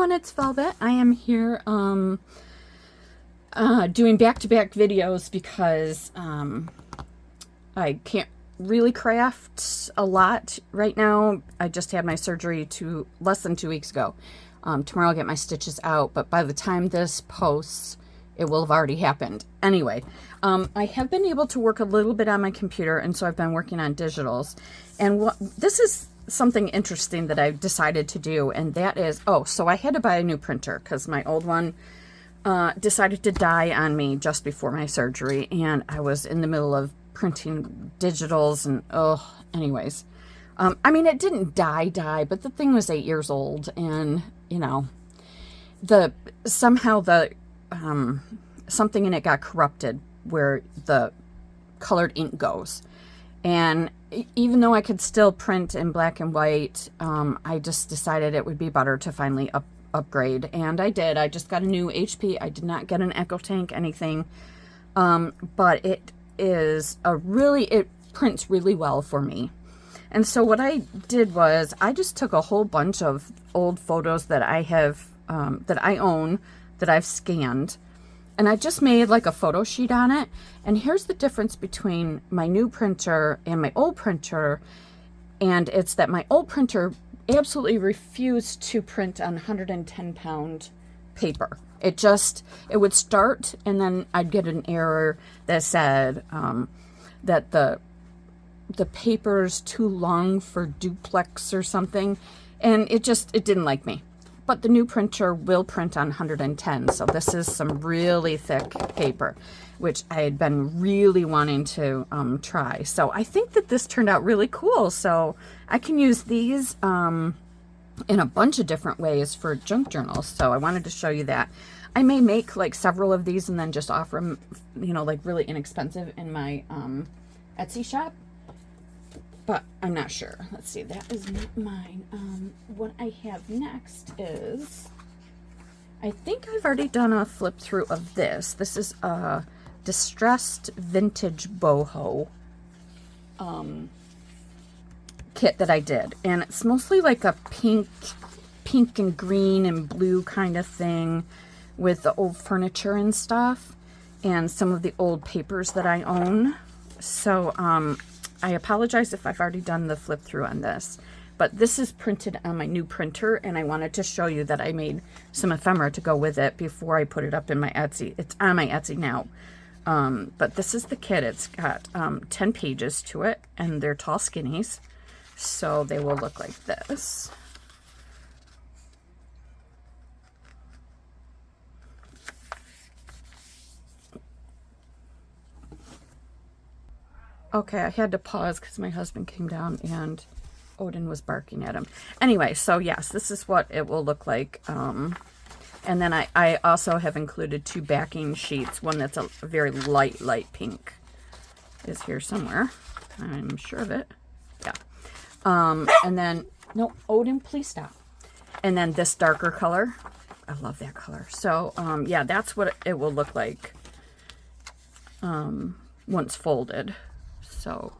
everyone, it's Velvet. I am here doing back-to-back videos because I can't really craft a lot right now. I just had my surgery less than 2 weeks ago. Tomorrow I'll get my stitches out, but by the time this posts, it will have already happened. Anyway, I have been able to work a little bit on my computer, and so I've been working on digitals. And this is something interesting that I decided to do, and that is, so I had to buy a new printer because my old one decided to die on me just before my surgery, and I was in the middle of printing digitals, and anyways. I mean, it didn't die, but the thing was 8 years old, and, you know, somehow something in it got corrupted where the colored ink goes. And even though I could still print in black and white, I just decided it would be better to finally upgrade. And I did. I just got a new HP. I did not get an Echo Tank, anything. But it prints really well for me. And so what I did was I just took a whole bunch of old photos that I have, that I own, that I've scanned, and I just made like a photo sheet on it. And here's the difference between my new printer and my old printer. And it's that my old printer absolutely refused to print on 110-pound paper. It would start, and then I'd get an error that said that the paper's too long for duplex or something. And it didn't like me. But the new printer will print on 110, so this is some really thick paper, which I had been really wanting to try. So I think that this turned out really cool. So I can use these in a bunch of different ways for junk journals. So I wanted to show you that. I may make like several of these and then just offer them, you know, like really inexpensive in my Etsy shop. But I'm not sure. Let's see, that is not mine. What I have next is, I think I've already done a flip through of this. This is a distressed vintage boho kit that I did. And it's mostly like a pink and green and blue kind of thing with the old furniture and stuff and some of the old papers that I own. So, I apologize if I've already done the flip through on this, but this is printed on my new printer, and I wanted to show you that I made some ephemera to go with it before I put it up in my Etsy. It's on my Etsy now. But this is the kit. It's got 10 pages to it, and they're tall skinnies, so they will look like this. Okay, I had to pause because my husband came down and Odin was barking at him. Anyway, so yes, this is what it will look like. And then I also have included 2 backing sheets. One that's a very light pink is here somewhere. I'm sure of it. Yeah. And then, no, Odin, please stop. And then this darker color. I love that color. So, yeah, that's what it will look like once folded. So,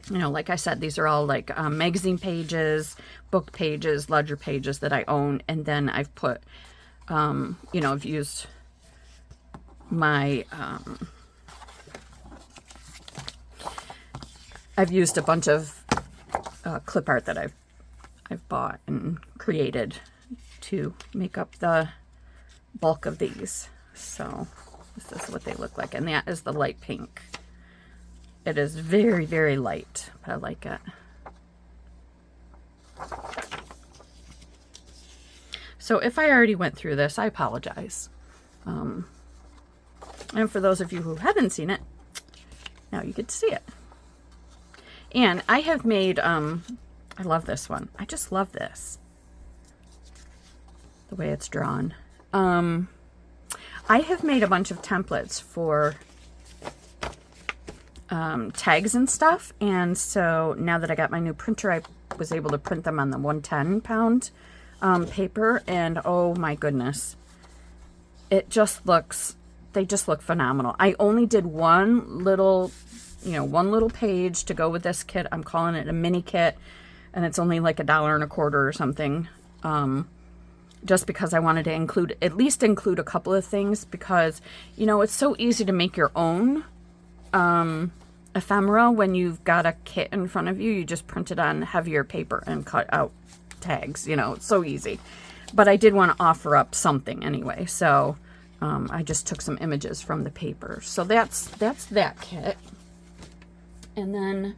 you know, like I said, these are all like magazine pages, book pages, ledger pages that I own. And then I've put, you know, I've used my, I've used a bunch of clip art that I've bought and created to make up the bulk of these. So this is what they look like. And that is the light pink. It is very, very light, but I like it. So if I already went through this, I apologize. And for those of you who haven't seen it, now you get to see it. And I have made, I love this one. I just love this. The way it's drawn. I have made a bunch of templates for tags and stuff, and so now that I got my new printer, I was able to print them on the 110-pound paper, and oh my goodness, they just look phenomenal. I only did one little page to go with this kit. I'm calling it a mini kit, and it's only like $1.25 or something. just because I wanted to at least include a couple of things, because, you know, it's so easy to make your own ephemera when you've got a kit in front of you. You just print it on heavier paper and cut out tags, you know, it's so easy. But I did want to offer up something anyway, so I just took some images from the paper. So that's that kit. And then,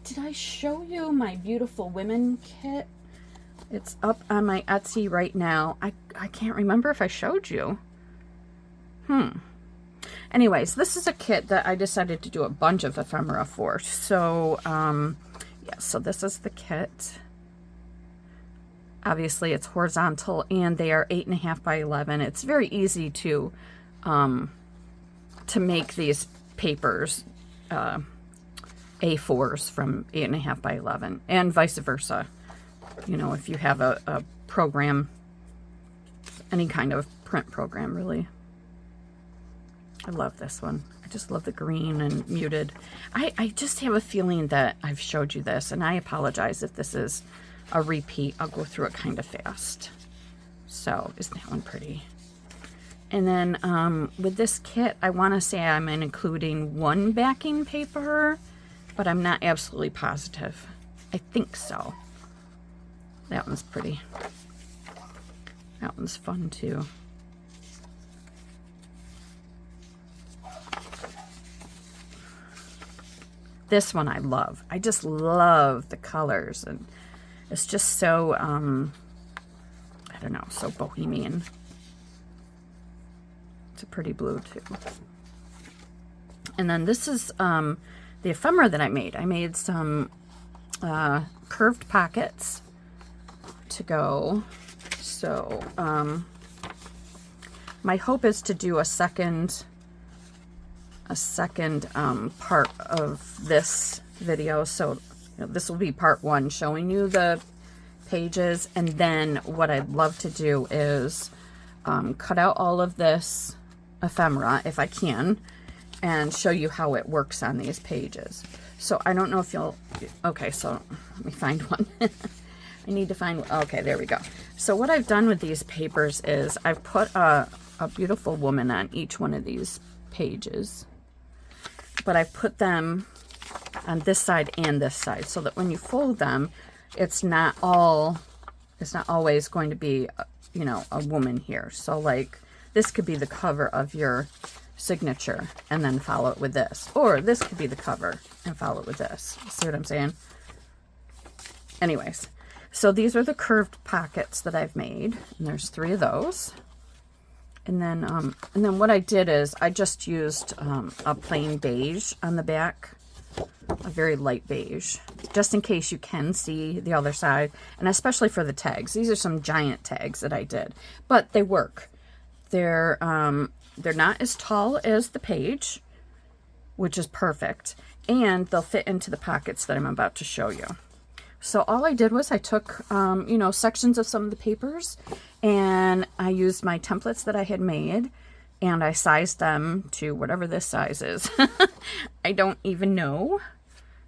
did I show you my Beautiful Women kit? It's up on my Etsy right now. I can't remember if I showed you. Anyways, this is a kit that I decided to do a bunch of ephemera for. So, yeah, so this is the kit. Obviously, it's horizontal, and they are 8.5 by 11. It's very easy to make these papers A4s from 8.5 by 11, and vice versa. You know, if you have a program, any kind of print program, really. I love this one. I just love the green and muted. I just have a feeling that I've showed you this, and I apologize if this is a repeat. I'll go through it kind of fast. So, isn't that one pretty? And then with this kit, I want to say I'm including one backing paper, but I'm not absolutely positive. I think so. That one's pretty. That one's fun too. This one I love. I just love the colors, and it's just so, I don't know, so bohemian. It's a pretty blue too. And then this is the ephemera that I made. I made some curved pockets to go. So my hope is to do a second part of this video. So, you know, this will be part 1, showing you the pages, and then what I'd love to do is cut out all of this ephemera if I can, and show you how it works on these pages. So I don't know if you'll, okay, so let me find one. I need to find, okay, there we go. So what I've done with these papers is I've put a beautiful woman on each one of these pages, but I put them on this side and this side, so that when you fold them, it's not always going to be, you know, a woman here. So like this could be the cover of your signature and then follow it with this, or this could be the cover and follow it with this. See what I'm saying? Anyways, so these are the curved pockets that I've made, and there's 3 of those. And then what I did is I just used a plain beige on the back, a very light beige, just in case you can see the other side, and especially for the tags. These are some giant tags that I did, but they work. They're not as tall as the page, which is perfect, and they'll fit into the pockets that I'm about to show you. So all I did was I took, you know, sections of some of the papers, and I used my templates that I had made, and I sized them to whatever this size is. I don't even know.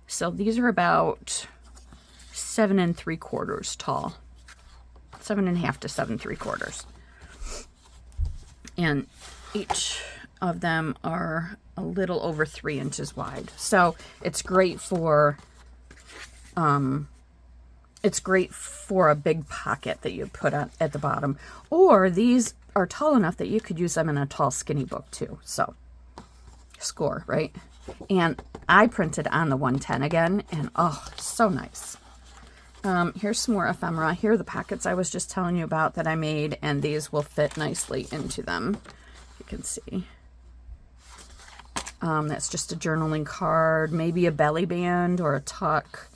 So these are about 7 3/4 tall. 7.5 to 7 3/4. And each of them are a little over 3 inches wide. So it's great for a big pocket that you put on at the bottom. Or these are tall enough that you could use them in a tall skinny book too. So score, right? And I printed on the 110 again, and oh, so nice. Here's some more ephemera. Here are the pockets I was just telling you about that I made, and these will fit nicely into them. You can see. That's just a journaling card, maybe a belly band or a tuck.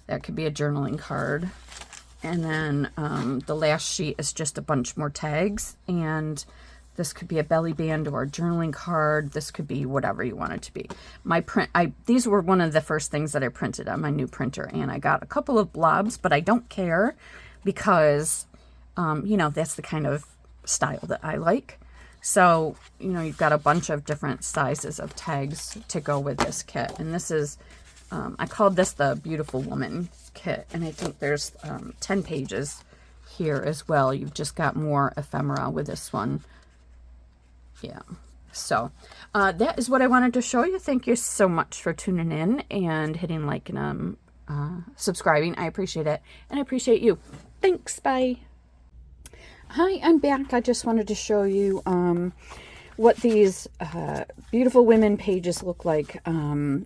That could be a journaling card. And then the last sheet is just a bunch more tags, and this could be a belly band or a journaling card. This could be whatever you want it to be. These were one of the first things that I printed on my new printer, and I got a couple of blobs, but I don't care because, you know, that's the kind of style that I like. So, you know, you've got a bunch of different sizes of tags to go with this kit. And this is, I called this the Beautiful Woman kit, and I think there's 10 pages here as well. You've just got more ephemera with this one. Yeah. So that is what I wanted to show you. Thank you so much for tuning in and hitting like and subscribing. I appreciate it, and I appreciate you. Thanks. Bye. Hi, I'm back. I just wanted to show you what these beautiful women pages look like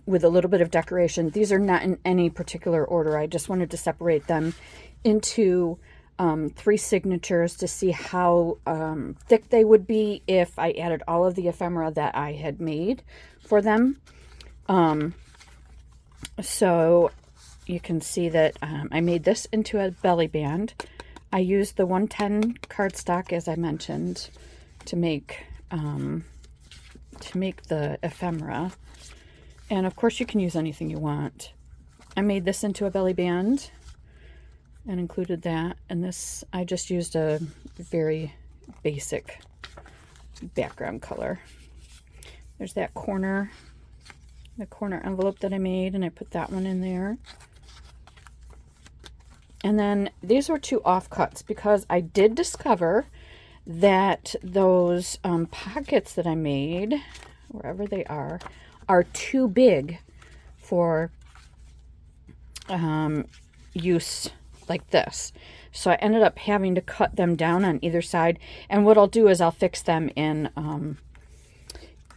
with a little bit of decoration. These are not in any particular order. I just wanted to separate them into 3 signatures to see how thick they would be if I added all of the ephemera that I had made for them. So you can see that I made this into a belly band. I used the 110 cardstock, as I mentioned, to make the ephemera. And of course you can use anything you want. I made this into a belly band and included that. And this, I just used a very basic background color. There's that corner, the corner envelope that I made, and I put that one in there. And then these were 2 offcuts because I did discover that those pockets that I made, wherever they are too big for use like this. So I ended up having to cut them down on either side. And what I'll do is I'll fix them in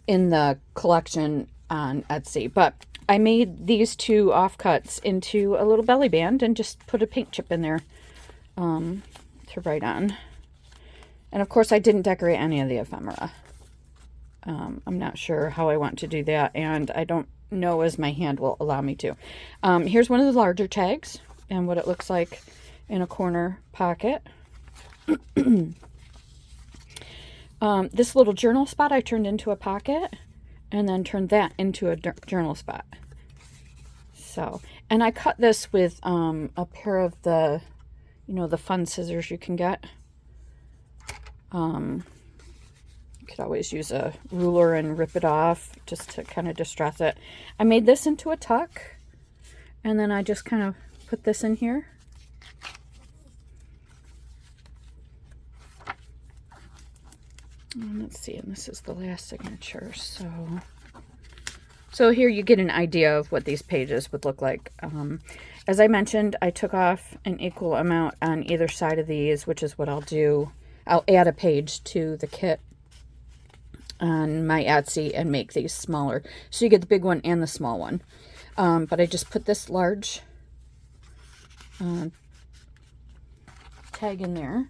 the collection on Etsy. But I made these 2 offcuts into a little belly band and just put a paint chip in there to write on. And of course I didn't decorate any of the ephemera. I'm not sure how I want to do that, and I don't know as my hand will allow me to. Here's one of the larger tags and what it looks like in a corner pocket. This little journal spot I turned into a pocket, and then turned that into a journal spot. So, and I cut this with a pair of the, the fun scissors you can get. You could always use a ruler and rip it off just to kind of distress it. I made this into a tuck, and then I just kind of put this in here. And let's see, and this is the last signature. So here you get an idea of what these pages would look like. As I mentioned, I took off an equal amount on either side of these, which is what I'll do. I'll add a page to the kit on my Etsy and make these smaller. So you get the big one and the small one. But I just put this large tag in there.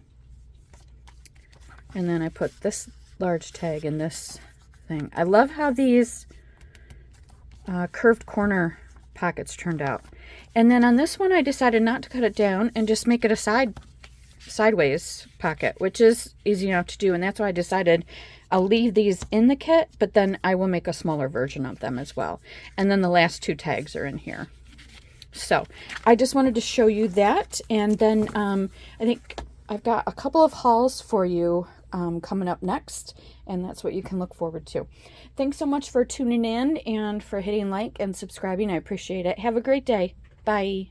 And then I put this large tag in this thing. I love how these curved corner pockets turned out. And then on this one, I decided not to cut it down and just make it a sideways pocket, which is easy enough to do. And that's why I decided I'll leave these in the kit, but then I will make a smaller version of them as well. And then the last 2 tags are in here. So I just wanted to show you that. And then I think I've got a couple of hauls for you coming up next, and that's what you can look forward to. Thanks so much for tuning in and for hitting like and subscribing. I appreciate it. Have a great day. Bye.